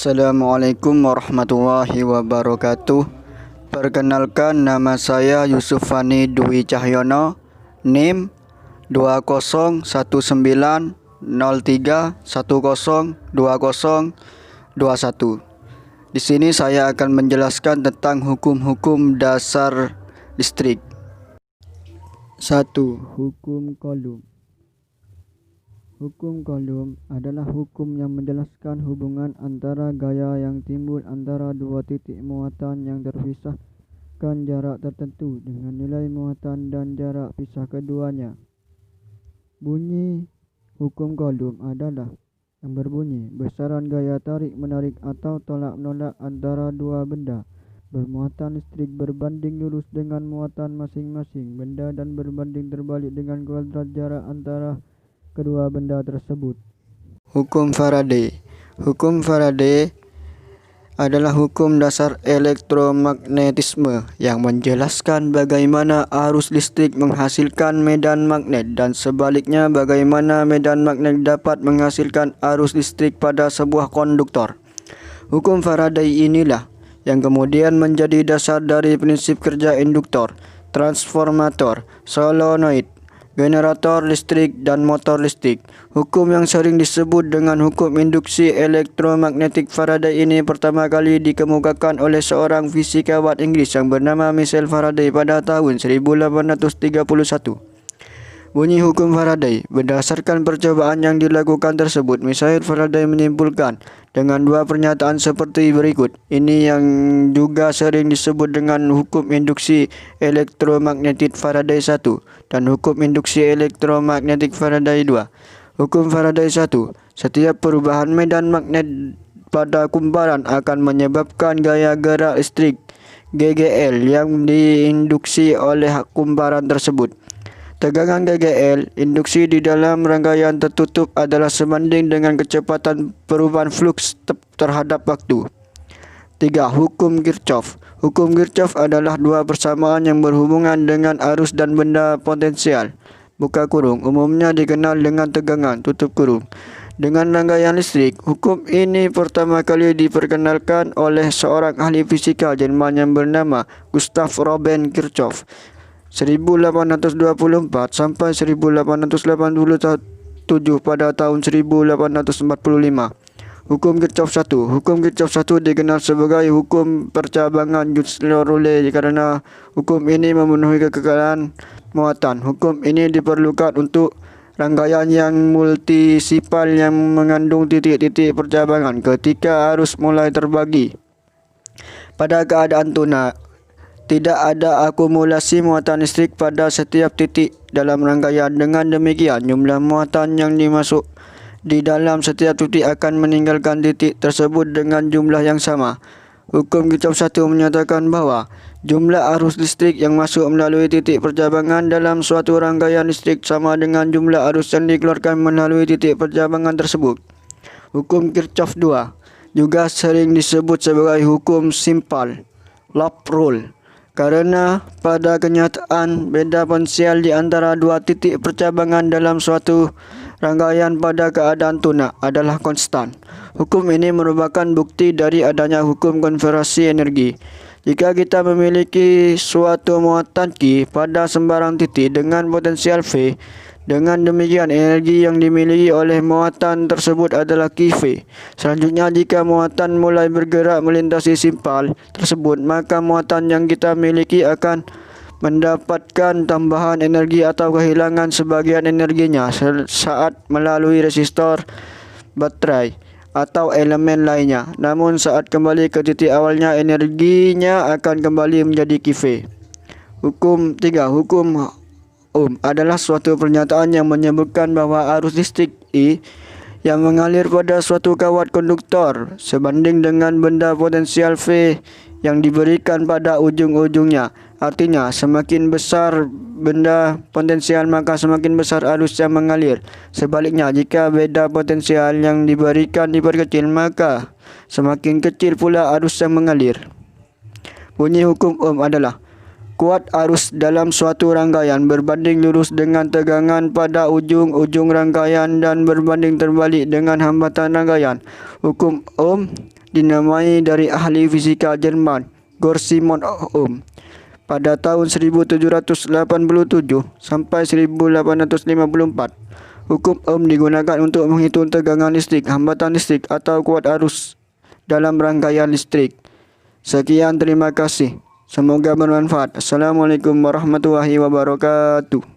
Assalamualaikum warahmatullahi wabarakatuh. Perkenalkan, nama saya Yusuf Fani Dwi Cahyono, NIM 201903102021. Di sini saya akan menjelaskan tentang hukum-hukum dasar listrik. 1. Hukum Coulomb. Hukum Coulomb adalah hukum yang menjelaskan hubungan antara gaya yang timbul antara dua titik muatan yang terpisahkan jarak tertentu dengan nilai muatan dan jarak pisah keduanya. Bunyi hukum Coulomb adalah yang berbunyi besaran gaya tarik-menarik atau tolak-menolak antara dua benda bermuatan listrik berbanding lurus dengan muatan masing-masing benda dan berbanding terbalik dengan kuadrat jarak antara kedua benda tersebut. Hukum Faraday. Hukum Faraday adalah hukum dasar elektromagnetisme yang menjelaskan bagaimana arus listrik menghasilkan medan magnet dan sebaliknya bagaimana medan magnet dapat menghasilkan arus listrik pada sebuah konduktor. Hukum Faraday inilah yang kemudian menjadi dasar dari prinsip kerja induktor, transformator, solenoid, generator listrik, dan motor listrik. Hukum yang sering disebut dengan hukum induksi elektromagnetik Faraday ini pertama kali dikemukakan oleh seorang fisikawan Inggris yang bernama Michael Faraday pada tahun 1831. Bunyi hukum Faraday. Berdasarkan percobaan yang dilakukan tersebut, Michael Faraday menyimpulkan dengan dua pernyataan seperti berikut. Ini yang juga sering disebut dengan hukum induksi elektromagnetik Faraday 1 dan hukum induksi elektromagnetik Faraday 2. Hukum Faraday 1. Setiap perubahan medan magnet pada kumparan akan menyebabkan gaya gerak listrik GGL yang diinduksi oleh kumparan tersebut. Tegangan GGL induksi di dalam rangkaian tertutup adalah sebanding dengan kecepatan perubahan fluks terhadap waktu. 3. Hukum Kirchhoff. Hukum Kirchhoff adalah dua persamaan yang berhubungan dengan arus dan benda potensial (buka kurung), umumnya dikenal dengan tegangan (tutup kurung) dengan rangkaian listrik. Hukum ini pertama kali diperkenalkan oleh seorang ahli fisika Jerman yang bernama Gustav Robert Kirchhoff 1824 sampai 1887 pada tahun 1845. Hukum Kirchhoff 1. Hukum Kirchhoff 1 dikenal sebagai hukum percabangan Joule karena hukum ini memenuhi kekekalan muatan. Hukum ini diperlukan untuk rangkaian yang multisipal yang mengandung titik-titik percabangan ketika arus mulai terbagi. Pada keadaan tuna, tidak ada akumulasi muatan listrik pada setiap titik dalam rangkaian. Dengan demikian, jumlah muatan yang dimasuk di dalam setiap titik akan meninggalkan titik tersebut dengan jumlah yang sama. Hukum Kirchhoff 1 menyatakan bahwa jumlah arus listrik yang masuk melalui titik percabangan dalam suatu rangkaian listrik sama dengan jumlah arus yang dikeluarkan melalui titik percabangan tersebut. Hukum Kirchhoff 2 juga sering disebut sebagai hukum simpel, loop rule, karena pada kenyataan beda potensial di antara dua titik percabangan dalam suatu rangkaian pada keadaan tuna adalah konstan. Hukum ini merupakan bukti dari adanya hukum konservasi energi. Jika kita memiliki suatu muatan Q pada sembarang titik dengan potensial V, dengan demikian energi yang dimiliki oleh muatan tersebut adalah QV. Selanjutnya, jika muatan mulai bergerak melintasi simpal tersebut, maka muatan yang kita miliki akan mendapatkan tambahan energi atau kehilangan sebagian energinya saat melalui resistor, baterai, atau elemen lainnya. Namun saat kembali ke titik awalnya, energinya akan kembali menjadi QV. Hukum 3. Hukum Ohm adalah suatu pernyataan yang menyebutkan bahwa arus listrik I yang mengalir pada suatu kawat konduktor sebanding dengan benda potensial V yang diberikan pada ujung-ujungnya. Artinya, semakin besar benda potensial maka semakin besar arus yang mengalir. Sebaliknya, jika beda potensial yang diberikan diperkecil maka semakin kecil pula arus yang mengalir. Bunyi hukum Ohm adalah Kuat arus dalam suatu rangkaian berbanding lurus dengan tegangan pada ujung-ujung rangkaian dan berbanding terbalik dengan hambatan rangkaian. Hukum Ohm dinamai dari ahli fisika Jerman Georg-Simon Ohm. Pada tahun 1787 sampai 1854, hukum Ohm digunakan untuk menghitung tegangan listrik, hambatan listrik atau kuat arus dalam rangkaian listrik. Sekian, terima kasih. Semoga bermanfaat. Assalamualaikum warahmatullahi wabarakatuh.